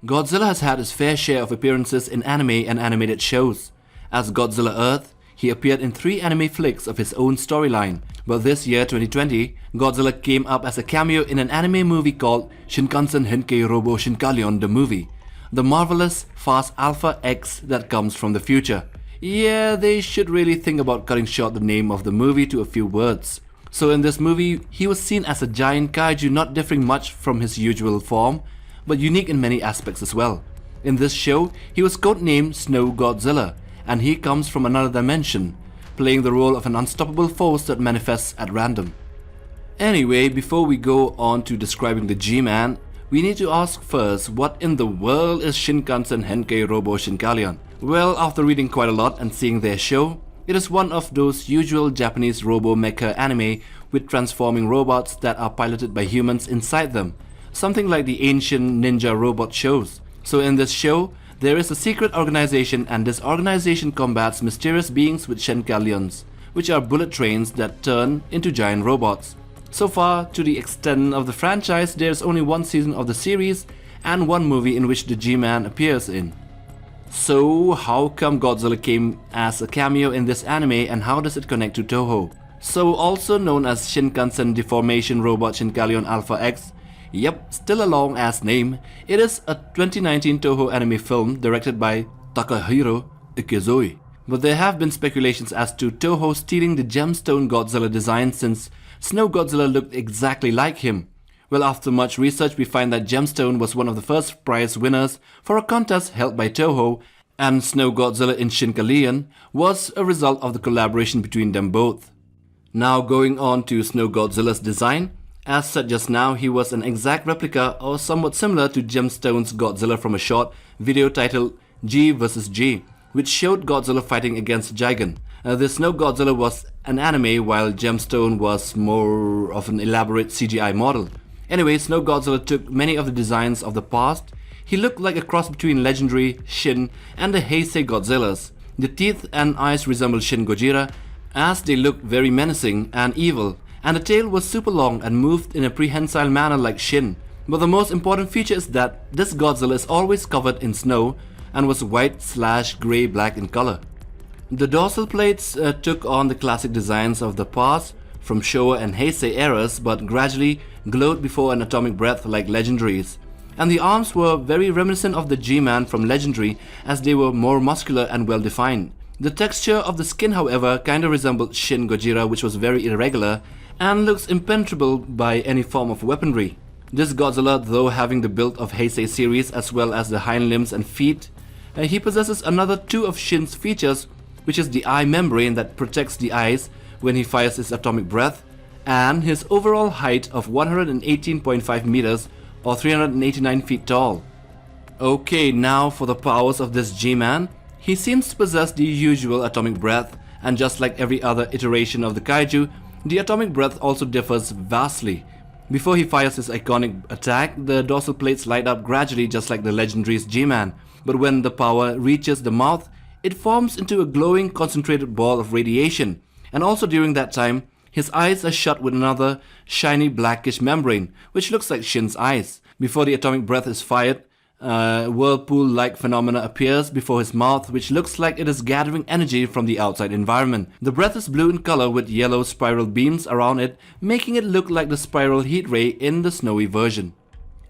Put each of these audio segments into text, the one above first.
Godzilla has had his fair share of appearances in anime and animated shows. As Godzilla Earth, he appeared in 3 anime flicks of his own storyline, but this year 2020, Godzilla came up as a cameo in an anime movie called Shinkansen Henkei Robo Shinkalion the movie, the marvelous fast Alpha-X that comes from the future. Yeah, they should really think about cutting short the name of the movie to a few words. So in this movie, he was seen as a giant kaiju not differing much from his usual form, but unique in many aspects as well. In this show, he was codenamed Snow Godzilla, and he comes from another dimension, playing the role of an unstoppable force that manifests at random. Anyway, before we go on to describing the G-Man, we need to ask first, what in the world is Shinkansen Henkei Robo Shinkalion? Well, after reading quite a lot and seeing their show, it is one of those usual Japanese robo mecha anime with transforming robots that are piloted by humans inside them, something like the ancient ninja robot shows. So in this show, there is a secret organization, and this organization combats mysterious beings with Shinkalions, which are bullet trains that turn into giant robots. So far, to the extent of the franchise, there is only 1 season of the series and 1 movie in which the G-Man appears in. So how come Godzilla came as a cameo in this anime, and how does it connect to Toho? So also known as Shinkansen Deformation Robot Shinkalion Alpha-X, yep, still a long ass name, it is a 2019 Toho anime film directed by Takahiro Ikizoi. But there have been speculations as to Toho stealing the gemstone Godzilla design, since Snow Godzilla looked exactly like him. Well, after much research, we find that gemstone was one of the first prize winners for a contest held by Toho, and Snow Godzilla in Shinkalion was a result of the collaboration between them both. Now going on to Snow Godzilla's design, as said just now, he was an exact replica or somewhat similar to Gemstone's Godzilla from a short video titled G vs G, which showed Godzilla fighting against Gigan. This Snow Godzilla was an anime, while Gemstone was more of an elaborate CGI model. Anyway, Snow Godzilla took many of the designs of the past. He looked like a cross between legendary Shin and the Heisei Godzillas. The teeth and eyes resembled Shin Gojira, as they looked very menacing and evil, and the tail was super long and moved in a prehensile manner like Shin. But the most important feature is that this Godzilla is always covered in snow and was white/grey-black in color. The dorsal plates took on the classic designs of the past from Showa and Heisei eras, but gradually glowed before an atomic breath like legendaries. And the arms were very reminiscent of the G-Man from Legendary, as they were more muscular and well defined. The texture of the skin, however, kinda resembled Shin Gojira, which was very irregular and looks impenetrable by any form of weaponry. This Godzilla, though having the build of Heisei series as well as the hind limbs and feet, he possesses another 2 of Shin's features, which is the eye membrane that protects the eyes when he fires his atomic breath, and his overall height of 118.5 meters or 389 feet tall. Okay, now for the powers of this G-Man. He seems to possess the usual atomic breath, and just like every other iteration of the kaiju, the atomic breath also differs vastly. Before he fires his iconic attack, the dorsal plates light up gradually just like the legendary's G-Man, but when the power reaches the mouth, it forms into a glowing concentrated ball of radiation, and also during that time, his eyes are shut with another shiny blackish membrane, which looks like Shin's eyes. Before the atomic breath is fired, whirlpool-like phenomena appears before his mouth, which looks like it is gathering energy from the outside environment. The breath is blue in color with yellow spiral beams around it, making it look like the spiral heat ray in the snowy version.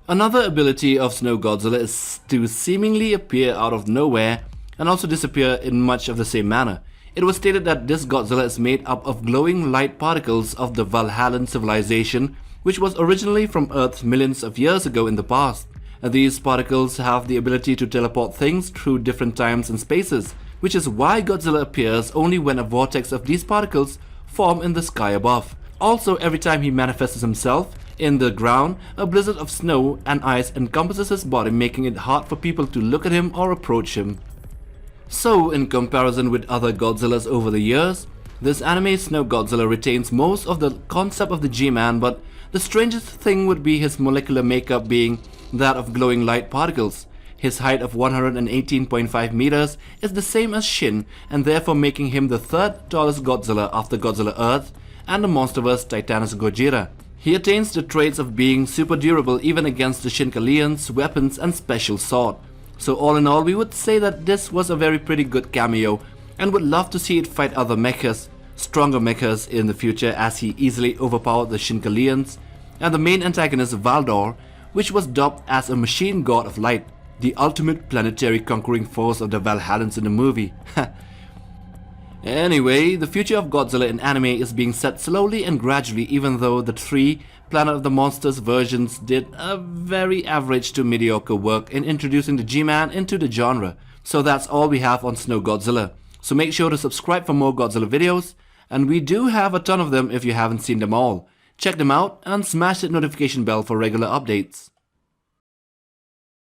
Another ability of Snow Godzilla is to seemingly appear out of nowhere and also disappear in much of the same manner. It was stated that this Godzilla is made up of glowing light particles of the Valhallan civilization, which was originally from Earth millions of years ago in the past. These particles have the ability to teleport things through different times and spaces, which is why Godzilla appears only when a vortex of these particles form in the sky above. Also, every time he manifests himself in the ground, a blizzard of snow and ice encompasses his body, making it hard for people to look at him or approach him. So, in comparison with other Godzillas over the years, this anime Snow Godzilla retains most of the concept of the G-Man, but the strangest thing would be his molecular makeup being that of glowing light particles. His height of 118.5 meters is the same as Shin, and therefore making him the 3rd tallest Godzilla after Godzilla Earth and the monsterverse Titanus Gojira. He attains the traits of being super durable even against the Shinkalions, weapons and special sword. So all in all, we would say that this was a very pretty good cameo and would love to see it fight other mechas, stronger mechas in the future, as he easily overpowered the Shinkalions and the main antagonist Valdor, which was dubbed as a machine god of light, the ultimate planetary conquering force of the Valhallans in the movie. Anyway, the future of Godzilla in anime is being set slowly and gradually, even though the 3 Planet of the Monsters versions did a very average to mediocre work in introducing the G-Man into the genre. So that's all we have on Snow Godzilla. So make sure to subscribe for more Godzilla videos, and we do have a ton of them if you haven't seen them all. Check them out and smash that notification bell for regular updates.